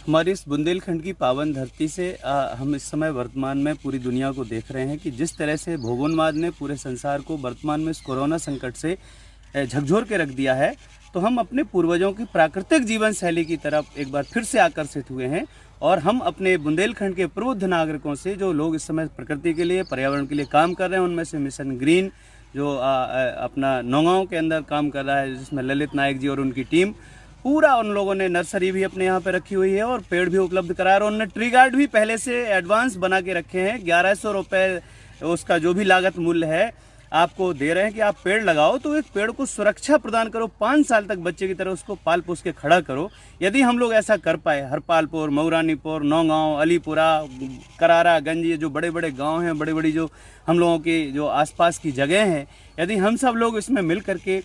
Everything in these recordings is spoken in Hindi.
हमारी इस बुंदेलखंड की पावन धरती से हम इस समय वर्तमान में पूरी दुनिया को देख रहे हैं कि जिस तरह से भूगोलवाद ने पूरे संसार को वर्तमान में इस कोरोना संकट से झकझोर के रख दिया है, तो हम अपने पूर्वजों की प्राकृतिक जीवन शैली की तरफ एक बार फिर से आकर्षित हुए हैं। और हम अपने बुंदेलखंड के प्रबुद्ध नागरिकों से, जो लोग इस समय प्रकृति के लिए, पर्यावरण के लिए काम कर रहे हैं, उनमें से मिशन ग्रीन जो अपना नौगांव के अंदर काम कर रहा है, जिसमें ललित नायक जी और उनकी टीम, पूरा उन लोगों ने नर्सरी भी अपने यहाँ पे रखी हुई है और पेड़ भी उपलब्ध कराया, और उन्होंने ट्री गार्ड भी पहले से एडवांस बना के रखे हैं। 1100 रुपये उसका जो भी लागत मूल्य है आपको दे रहे हैं कि आप पेड़ लगाओ, तो एक पेड़ को सुरक्षा प्रदान करो, 5 साल तक बच्चे की तरह उसको पाल पोस के खड़ा करो। यदि हम लोग ऐसा कर पाए, हरपालपुर, मऊरानीपुर, नौगांव, अलीपुरा, करारा, गंज, ये जो बड़े बड़े गांव हैं, बड़ी बड़ी जो हम लोगों की जो आसपास की जगह हैं, यदि हम सब लोग इसमें मिल करके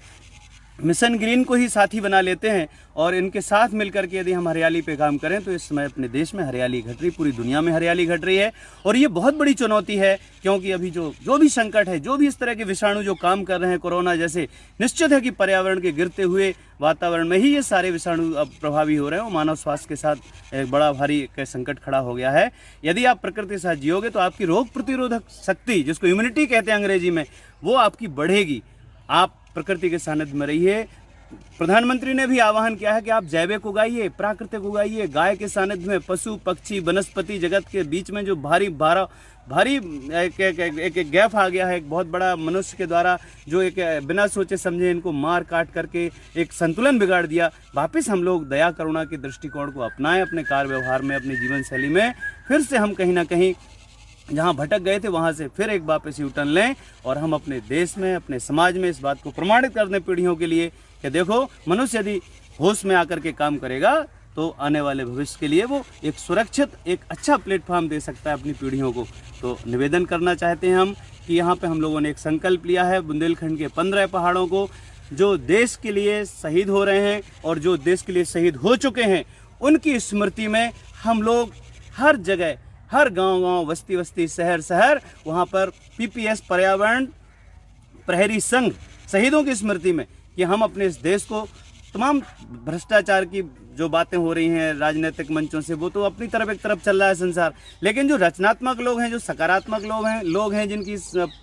मिशन ग्रीन को ही साथी बना लेते हैं और इनके साथ मिलकर के यदि हम हरियाली पे काम करें, तो इस समय अपने देश में हरियाली घट रही, पूरी दुनिया में हरियाली घट रही है। और ये बहुत बड़ी चुनौती है, क्योंकि अभी जो भी संकट है, जो भी इस तरह के विषाणु जो काम कर रहे हैं कोरोना जैसे, निश्चित है कि पर्यावरण के गिरते हुए वातावरण में ही ये सारे विषाणु अब प्रभावी हो रहे हैं और मानव स्वास्थ्य के साथ एक बड़ा भारी संकट खड़ा हो गया है। यदि आप प्रकृति के साथ जियोगे तो आपकी रोग प्रतिरोधक शक्ति, जिसको इम्यूनिटी कहते हैं अंग्रेजी में, वो आपकी बढ़ेगी। आप प्रकृति के सानिध्य में रहिए। प्रधानमंत्री ने भी आह्वान किया है कि आप जैविक उगाइए, प्राकृतिक उगाइए। गाय के सानिध्य में पशु पक्षी वनस्पति जगत के बीच में जो भारी एक गैप आ गया है, एक बहुत बड़ा मनुष्य के द्वारा जो एक बिना सोचे समझे इनको मार काट करके एक संतुलन बिगाड़ दिया, वापस हम लोग दया करुणा के दृष्टिकोण को अपनाएं अपने कार्य व्यवहार में, अपनी जीवन शैली में। फिर से हम कहीं ना कहीं जहाँ भटक गए थे वहाँ से फिर एक वापस यू टर्न लें और हम अपने देश में, अपने समाज में इस बात को प्रमाणित कर दें पीढ़ियों के लिए कि देखो, मनुष्य यदि होश में आकर के काम करेगा तो आने वाले भविष्य के लिए वो एक सुरक्षित, एक अच्छा प्लेटफॉर्म दे सकता है अपनी पीढ़ियों को। तो निवेदन करना चाहते हैं हम कि यहाँ पे हम लोगों ने एक संकल्प लिया है, बुंदेलखंड के 15 पहाड़ों को जो देश के लिए शहीद हो रहे हैं और जो देश के लिए शहीद हो चुके हैं, उनकी स्मृति में हम लोग हर जगह, हर गांव-गांव, बस्ती-बस्ती, शहर-शहर, वहाँ पर पीपीएस पर्यावरण प्रहरी संघ शहीदों की स्मृति में, कि हम अपने इस देश को तमाम भ्रष्टाचार की जो बातें हो रही हैं राजनीतिक मंचों से, वो तो अपनी तरफ एक तरफ चल रहा है संसार, लेकिन जो रचनात्मक लोग हैं, जो सकारात्मक लोग हैं जिनकी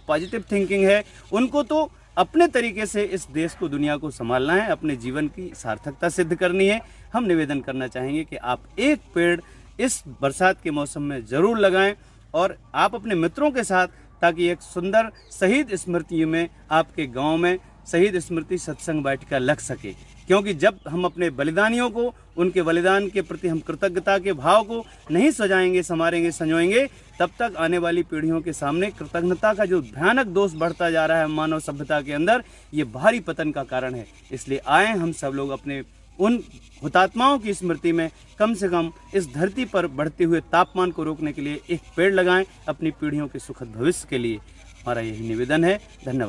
पॉजिटिव थिंकिंग है, उनको तो अपने तरीके से इस देश को, दुनिया को संभालना है, अपने जीवन की सार्थकता सिद्ध करनी है। हम निवेदन करना चाहेंगे कि आप एक पेड़ इस बरसात के मौसम में ज़रूर लगाएं और आप अपने मित्रों के साथ, ताकि एक सुंदर शहीद स्मृति में आपके गांव में शहीद स्मृति सत्संग वाटिका लग सके। क्योंकि जब हम अपने बलिदानियों को, उनके बलिदान के प्रति हम कृतज्ञता के भाव को नहीं सजाएंगे, संवारेंगे, संजोएंगे, तब तक आने वाली पीढ़ियों के सामने कृतज्ञता का जो भयानक दोष बढ़ता जा रहा है मानव सभ्यता के अंदर, ये भारी पतन का कारण है। इसलिए आए हम सब लोग अपने उन हुतात्माओं की स्मृति में कम से कम इस धरती पर बढ़ते हुए तापमान को रोकने के लिए एक पेड़ लगाएं, अपनी पीढ़ियों के सुखद भविष्य के लिए। हमारा यही निवेदन है। धन्यवाद।